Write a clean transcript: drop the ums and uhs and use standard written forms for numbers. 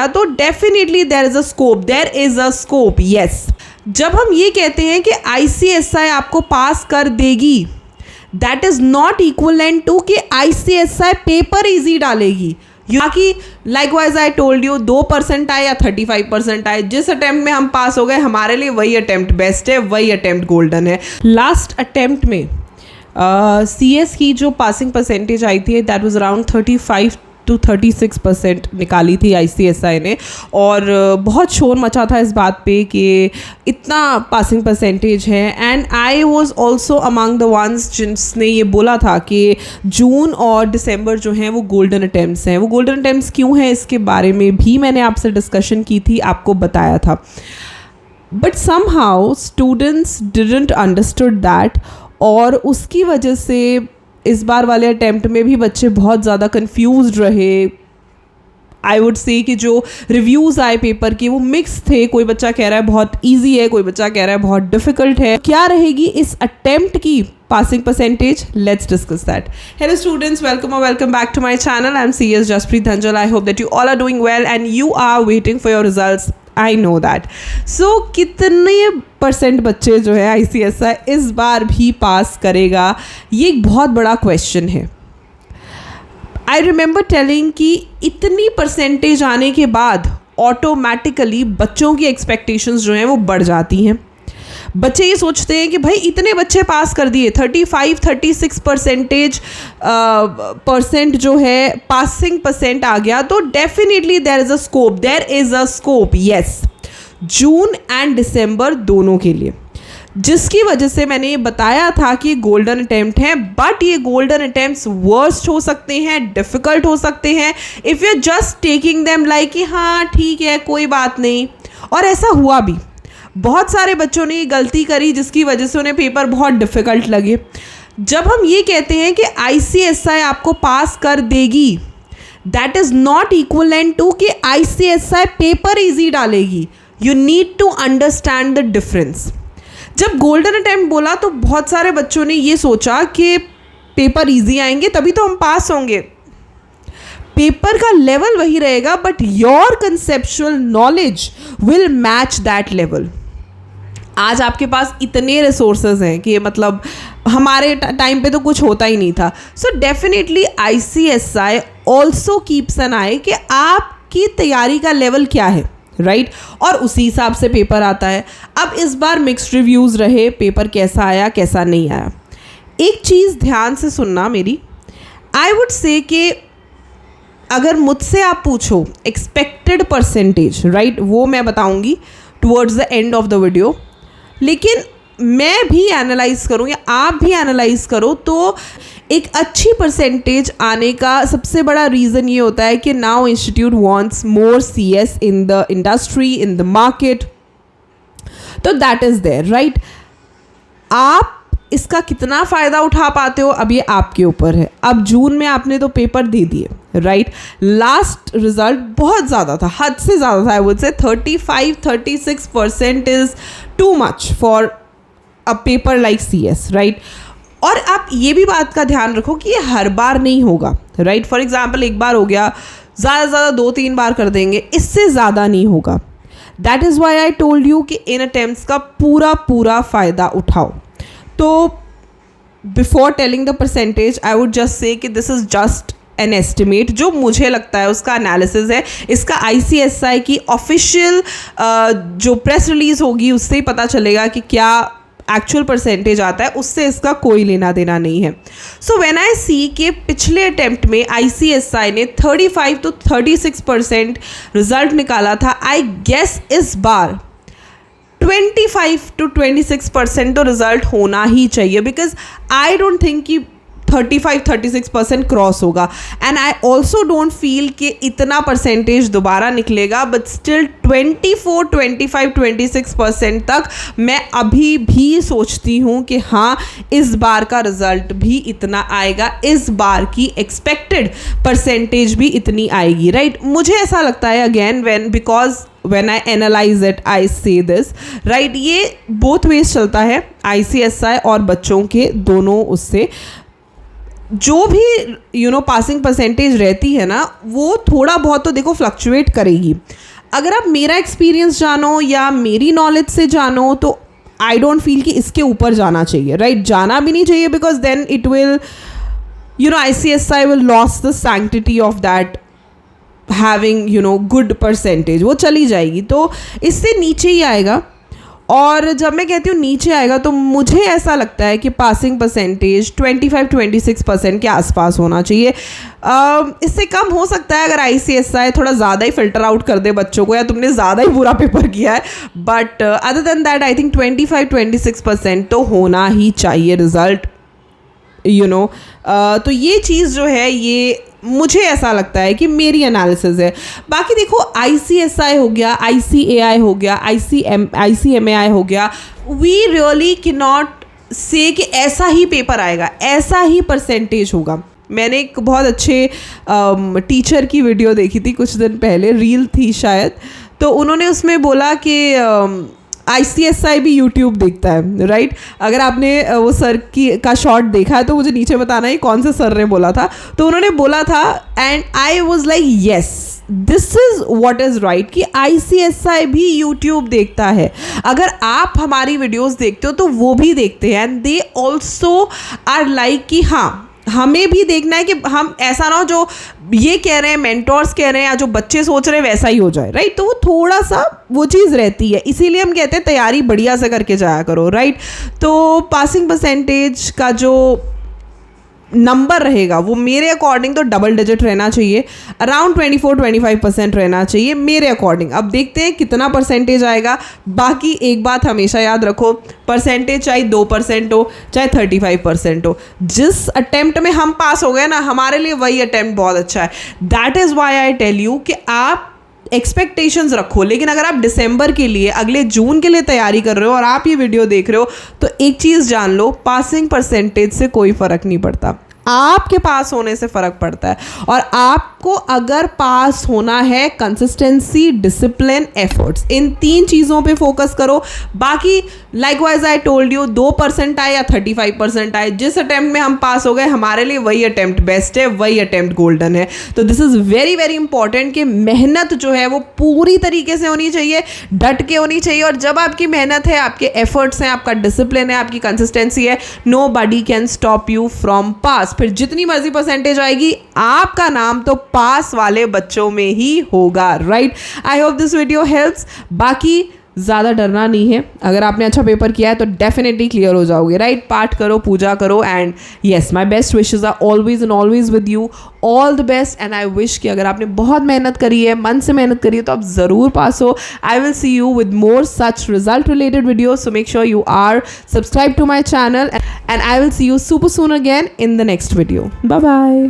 तो definitely there is a scope yes. जब हम ये कहते हैं कि ICSI आपको पास कर देगी, that is not equivalent to कि ICSI पेपर इजी डालेगी। बाकी लाइकवाइज आई टोल्ड यू 2% आए या 35% आए, जिस अटेम्प्ट में हम पास हो गए हमारे लिए वही अटेम्प्ट बेस्ट है, वही अटेम्प्ट गोल्डन है। लास्ट अटेम्प्ट में CS की जो पासिंग परसेंटेज आई थी दैट वाज अराउंड 35 to 36% निकाली थी ICSI ने, और बहुत शोर मचा था इस बात पे कि इतना पासिंग परसेंटेज है। And I was also among the ones जिसने ये बोला था कि जून और दिसंबर जो हैं वो गोल्डन अटेम्प्ट्स हैं। वो गोल्डन अटेम्प्ट्स क्यों हैं इसके बारे में भी मैंने आपसे डिस्कशन की थी, आपको बताया था। But somehow students didn't understood that, और उसकी वजह से इस बार वाले अटेम्प्ट में भी बच्चे बहुत ज़्यादा कंफ्यूज्ड रहे। आई वुड से कि जो रिव्यूज़ आए पेपर के वो मिक्स थे। कोई बच्चा कह रहा है बहुत इजी है, कोई बच्चा कह रहा है बहुत डिफ़िकल्ट है। क्या रहेगी इस अटेम्प्ट की passing percentage? Let's discuss that. Hello students, welcome or welcome back to my channel. I'm CS Jaspreet Dhanjal. I hope that you all are doing well and you are waiting for your results. I know that. So कितने % बच्चे जो है ICSI इस बार भी पास करेगा, ये एक बहुत बड़ा क्वेश्चन है। आई रिमेंबर टेलिंग कि इतनी परसेंटेज आने के बाद ऑटोमेटिकली बच्चों की एक्सपेक्टेशंस जो हैं वो बढ़ जाती हैं। बच्चे ये सोचते हैं कि भाई इतने बच्चे पास कर दिए, 35-36% परसेंट जो है पासिंग परसेंट आ गया, तो definitely there is a scope yes, June and December दोनों के लिए। जिसकी वजह से मैंने ये बताया था कि गोल्डन अटेम्प्ट हैं, बट ये गोल्डन अटेम्प्ट्स वर्स्ट हो सकते हैं, डिफ़िकल्ट हो सकते हैं if you just taking them like कि हाँ ठीक है कोई बात नहीं। और ऐसा हुआ भी, बहुत सारे बच्चों ने ये गलती करी जिसकी वजह से उन्हें पेपर बहुत डिफ़िकल्ट लगे। जब हम ये कहते हैं कि ICSI आपको पास कर देगी, that is not equivalent to कि ICSI पेपर इजी डालेगी। You need to understand the difference. जब गोल्डन अटेम्प्ट बोला तो बहुत सारे बच्चों ने ये सोचा कि पेपर इजी आएंगे तभी तो हम पास होंगे। पेपर का लेवल वही रहेगा but your conceptual knowledge will match that level. आज आपके पास इतने रिसोर्सेज हैं कि मतलब हमारे टाइम पे तो कुछ होता ही नहीं था। So definitely ICSI also keeps an eye कि आपकी तैयारी का लेवल क्या है, राइट और उसी हिसाब से पेपर आता है। अब इस बार मिक्स्ड रिव्यूज़ रहे, पेपर कैसा आया कैसा नहीं आया। एक चीज़ ध्यान से सुनना मेरी, आई वुड से कि अगर मुझसे आप पूछो एक्सपेक्टेड परसेंटेज, राइट, वो मैं बताऊंगी towards the end of the video, लेकिन मैं भी एनालाइज करूँ या आप भी एनालाइज करो तो एक अच्छी परसेंटेज आने का सबसे बड़ा रीज़न ये होता है कि now institute wants more CS in the industry, in the market, तो दैट इज़ देयर, राइट। आप इसका कितना फ़ायदा उठा पाते हो अब ये आपके ऊपर है। अब जून में आपने तो पेपर दे दिए, राइट, लास्ट रिज़ल्ट बहुत ज़्यादा था, हद से ज़्यादा था। I would say 35-36% is too much for a paper like CS, right. और आप ये भी बात का ध्यान रखो कि ये हर बार नहीं होगा, राइट। फॉर एग्जाम्पल एक बार हो गया, ज़्यादा से ज़्यादा 2-3 बार कर देंगे, इससे ज़्यादा नहीं होगा। That is why I told you कि इन अटेम्प्ट्स का पूरा फ़ायदा उठाओ। तो before telling the percentage I would just say कि this is just an estimate, जो मुझे लगता है उसका एनालिसिस है। इसका ICSI की ऑफिशियल जो प्रेस रिलीज़ होगी उससे ही पता चलेगा कि क्या एक्चुअल परसेंटेज आता है, उससे इसका कोई लेना देना नहीं है। सो व्हेन आई सी कि पिछले अटेम्प्ट में ICSI ने 35 to 36% रिज़ल्ट निकाला था, आई गेस इस बार 25 to 26% तो रिज़ल्ट होना ही चाहिए, बिकॉज आई डोंट थिंक कि 35-36% क्रॉस होगा। And I also don't feel कि इतना परसेंटेज दोबारा निकलेगा, बट स्टिल 24-25-26% तक मैं अभी भी सोचती हूँ कि हाँ इस बार का रिज़ल्ट भी इतना आएगा, इस बार की एक्सपेक्टेड परसेंटेज भी इतनी आएगी, राइट। मुझे ऐसा लगता है again when I analyze it, I say this, right, ये बोथ वेज चलता है ICSI और बच्चों के दोनों उससे। जो भी पासिंग परसेंटेज रहती है ना, वो थोड़ा बहुत तो देखो फ्लक्चुएट करेगी. अगर आप मेरा एक्सपीरियंस जानो या मेरी नॉलेज से जानो तो आई डोंट फील कि इसके ऊपर जाना चाहिए, राइट? जाना भी नहीं चाहिए, because then it will ICSI will lose the sanctity of that having good percentage. वो चली जाएगी, तो इससे नीचे ही आएगा. और जब मैं कहती हूँ नीचे आएगा तो मुझे ऐसा लगता है कि पासिंग परसेंटेज 25-26% के आसपास होना चाहिए. इससे कम हो सकता है अगर ICSI थोड़ा ज़्यादा ही फिल्टर आउट कर दे बच्चों को, या तुमने ज़्यादा ही बुरा पेपर किया है. But other than that I think 25-26% तो होना ही चाहिए रिज़ल्ट. तो ये चीज़ जो है, ये मुझे ऐसा लगता है कि मेरी एनालिसिस है. बाकी देखो, ICSI हो गया, ICAI हो गया, ICMAI हो गया, वी रियली कैन नॉट से कि ऐसा ही पेपर आएगा, ऐसा ही परसेंटेज होगा. मैंने एक बहुत अच्छे टीचर की वीडियो देखी थी कुछ दिन पहले, रील थी शायद, तो उन्होंने उसमें बोला कि ICSI भी यूट्यूब देखता है, राइट? अगर आपने वो सर का शॉर्ट देखा है तो मुझे नीचे बताना ही कौन से सर ने बोला था. तो उन्होंने बोला था, and I was like yes, this is what is right, कि ICSI भी यूट्यूब देखता है. अगर आप हमारी वीडियोज़ देखते हो तो वो भी देखते हैं, and they also are like कि हाँ, हमें भी देखना है कि हम ऐसा ना हो जो ये कह रहे हैं, मेंटोर्स कह रहे हैं, या जो बच्चे सोच रहे हैं वैसा ही हो जाए, राइट? तो वो थोड़ा सा वो चीज़ रहती है, इसीलिए हम कहते हैं तैयारी बढ़िया से करके जाया करो, राइट? तो पासिंग परसेंटेज का जो नंबर रहेगा वो मेरे अकॉर्डिंग तो डबल डिजिट रहना चाहिए, अराउंड 24-25% रहना चाहिए मेरे अकॉर्डिंग. अब देखते हैं कितना परसेंटेज आएगा. बाकी एक बात हमेशा याद रखो, परसेंटेज चाहे 2% हो चाहे 35% हो, जिस अटेम्प्ट में हम पास हो गए ना, हमारे लिए वही अटेम्प्ट बहुत अच्छा है. That is why I tell you कि आप एक्सपेक्टेशंस रखो. लेकिन अगर आप दिसंबर के लिए, अगले जून के लिए तैयारी कर रहे हो और आप ये वीडियो देख रहे हो, तो एक चीज़ जान लो, पासिंग परसेंटेज से कोई फ़र्क नहीं पड़ता, आपके पास होने से फ़र्क पड़ता है. और आपको अगर पास होना है, कंसिस्टेंसी, डिसिप्लिन, एफर्ट्स, इन 3 चीज़ों पे फोकस करो. बाकी लाइकवाइज आई टोल्ड यू, 2% आए या 35% आए, जिस अटेम्प्ट में हम पास हो गए, हमारे लिए वही अटेम्प्ट बेस्ट है, वही अटेम्प्ट गोल्डन है. तो this is very very important कि मेहनत जो है वो पूरी तरीके से होनी चाहिए, डट के होनी चाहिए. और जब आपकी मेहनत है, आपके एफर्ट्स हैं, आपका डिसिप्लिन है, आपकी कंसिस्टेंसी है, nobody can stop you from पास. फिर जितनी मर्जी परसेंटेज आएगी, आपका नाम तो पास वाले बच्चों में ही होगा, right? I hope this video helps. बाकी ज़्यादा डरना नहीं है, अगर आपने अच्छा पेपर किया है तो डेफिनेटली क्लियर हो जाओगे, राइट? पाठ करो, पूजा करो, and yes, my best wishes are always and always with you. All the best. And I wish कि अगर आपने बहुत मेहनत करी है, मन से मेहनत करी है, तो आप ज़रूर पास हो. I will see you with more such result related videos, so make sure you are subscribe to my channel, and I will see you super soon again in the next video. Bye bye.